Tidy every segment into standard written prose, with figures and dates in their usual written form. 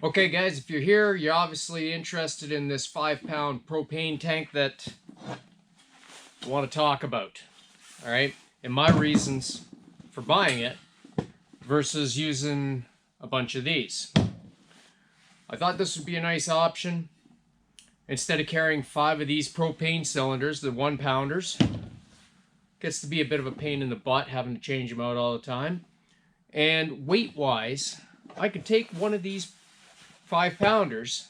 Okay guys, if you're here, you're obviously interested in this 5-pound propane tank that I want to talk about. Alright, and my reasons for buying it versus using a bunch of these. I thought this would be a nice option. Instead of carrying 5 of these propane cylinders, the 1-pounders, gets to be a bit of a pain in the butt having to change them out all the time. And weight-wise, I could take one of these 5-pounders,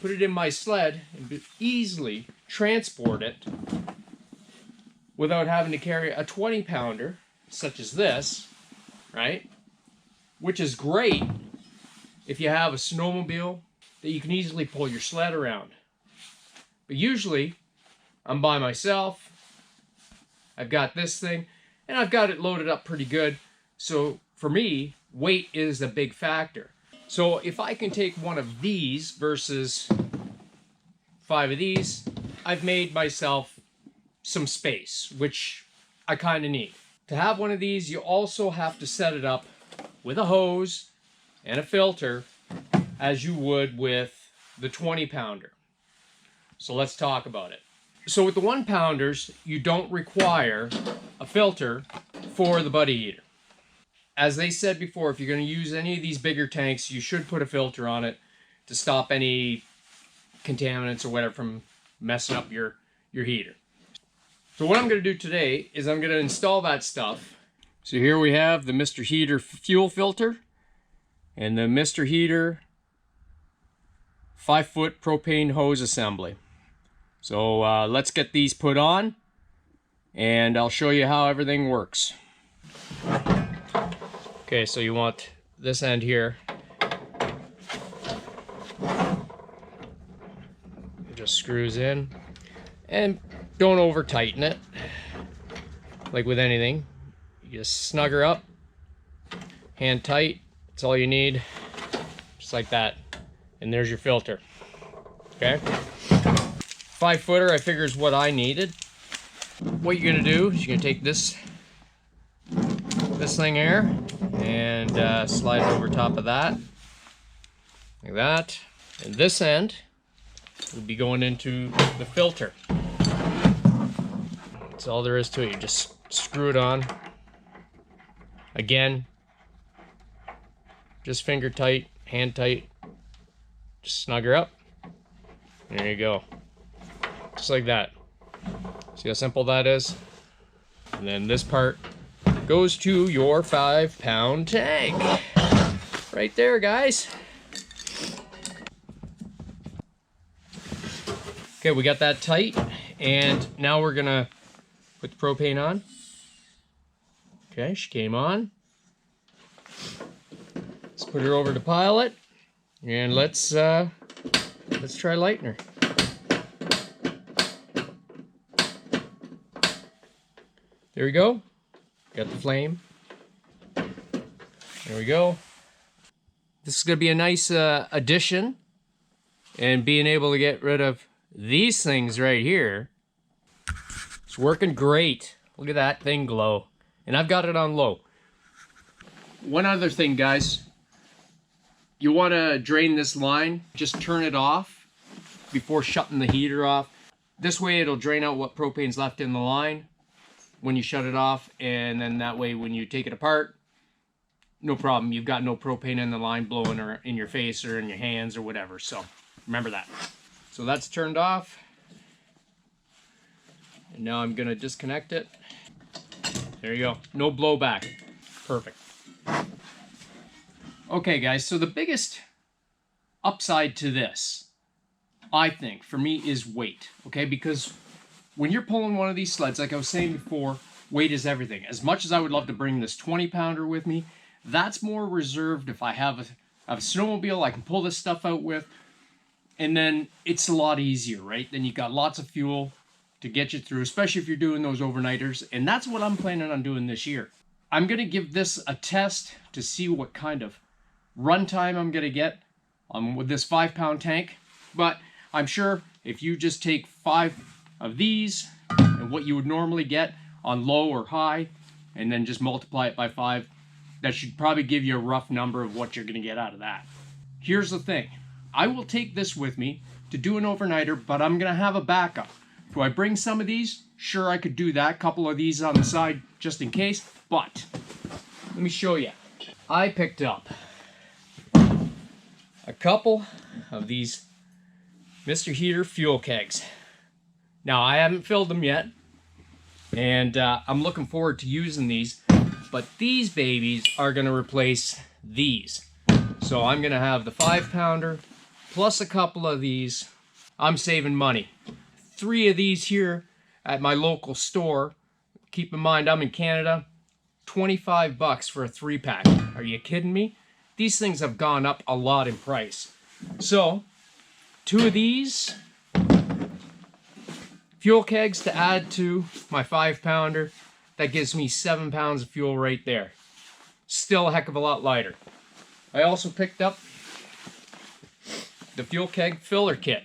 put it in my sled, and easily transport it without having to carry a 20-pounder, such as this, right? Which is great if you have a snowmobile that you can easily pull your sled around. But usually, I'm by myself, I've got this thing, and I've got it loaded up pretty good. So for me, weight is a big factor. So if I can take one of these versus 5 of these, I've made myself some space, which I kind of need. To have one of these, you also have to set it up with a hose and a filter as you would with the 20-pounder. So let's talk about it. So with the 1-pounders, you don't require a filter for the buddy heater. As they said before, if you're going to use any of these bigger tanks, you should put a filter on it to stop any contaminants or whatever from messing up your heater. So what I'm going to do today is I'm going to install that stuff. So here we have the Mr. Heater fuel filter and the Mr. Heater 5-foot propane hose assembly. So let's get these put on and I'll show you how everything works. Okay, so you want this end here. It just screws in. And don't over tighten it. Like with anything. You just snug her up. Hand tight. That's all you need. Just like that. And there's your filter. Okay? 5-footer I figure is what I needed. What you're gonna do is you're gonna take this thing here and slide it over top of that, like that. And this end will be going into the filter. That's all there is to it. You just screw it on. Again, just finger tight, hand tight. Just snug her up. There you go. Just like that. See how simple that is? And then this part goes to your 5-pound tank. Right there, guys. Okay, we got that tight, and now we're gonna put the propane on. Okay, she came on. Let's put her over to pilot, and let's try lighting her. There we go. Got the flame. There we go. This is going to be a nice addition. And being able to get rid of these things right here. It's working great. Look at that thing glow. And I've got it on low. One other thing, guys. You want to drain this line. Just turn it off before shutting the heater off. This way it'll drain out what propane's left in the line when you shut it off, and then that way when you take it apart, no problem. You've got no propane in the line blowing or in your face or in your hands or whatever. So remember that. So that's turned off. And now I'm gonna disconnect it. There you go. No blowback. Perfect. Okay guys, so the biggest upside to this, I think, for me is weight. Okay, because when you're pulling one of these sleds, like I was saying before, weight is everything. As much as I would love to bring this 20-pounder with me, that's more reserved if I have a snowmobile I can pull this stuff out with, and then it's a lot easier, right? Then you got lots of fuel to get you through, especially if you're doing those overnighters, and that's what I'm planning on doing this year. I'm going to give this a test to see what kind of run time I'm going to get with this 5-pound tank, but I'm sure if you just take 5 of these and what you would normally get on low or high and then just multiply it by 5, that should probably give you a rough number of what you're going to get out of that. here's the thing. I will take this with me to do an overnighter, but I'm going to have a backup. Do I bring some of these? Sure, I could do that. A couple of these on the side just in case. But let me show you. I picked up a couple of these Mr. Heater fuel kegs. Now, I haven't filled them yet, and I'm looking forward to using these, but these babies are going to replace these. So I'm going to have the 5-pounder plus a couple of these. I'm saving money. 3 of these here at my local store. Keep in mind, I'm in Canada. $25 for a 3-pack. Are you kidding me? These things have gone up a lot in price. So, 2 of these fuel kegs to add to my 5-pounder. That gives me 7 pounds of fuel right there. Still a heck of a lot lighter. I also picked up the fuel keg filler kit.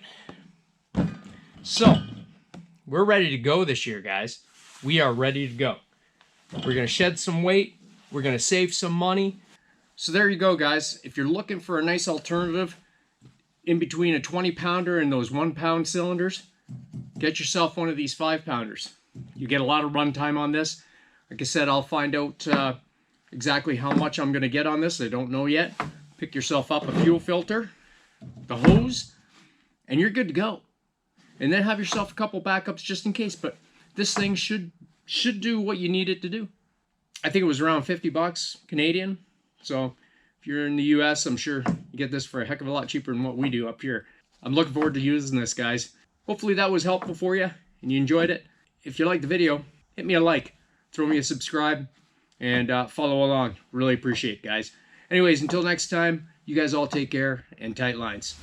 So, we're ready to go this year, guys. We are ready to go. We're going to shed some weight. We're going to save some money. So there you go, guys. If you're looking for a nice alternative in between a 20-pounder and those 1-pound cylinders, get yourself one of these 5-pounders. You get a lot of run time on this. Like I said, I'll find out exactly how much I'm going to get on this. I don't know yet. Pick yourself up a fuel filter, the hose, and you're good to go. And then have yourself a couple backups just in case. But this thing should do what you need it to do. I think it was around $50 Canadian. So if you're in the US, I'm sure you get this for a heck of a lot cheaper than what we do up here. I'm looking forward to using this, guys. Hopefully that was helpful for you and you enjoyed it. If you liked the video, hit me a like, throw me a subscribe, and follow along. Really appreciate it, guys. Anyways, until next time, you guys all take care and tight lines.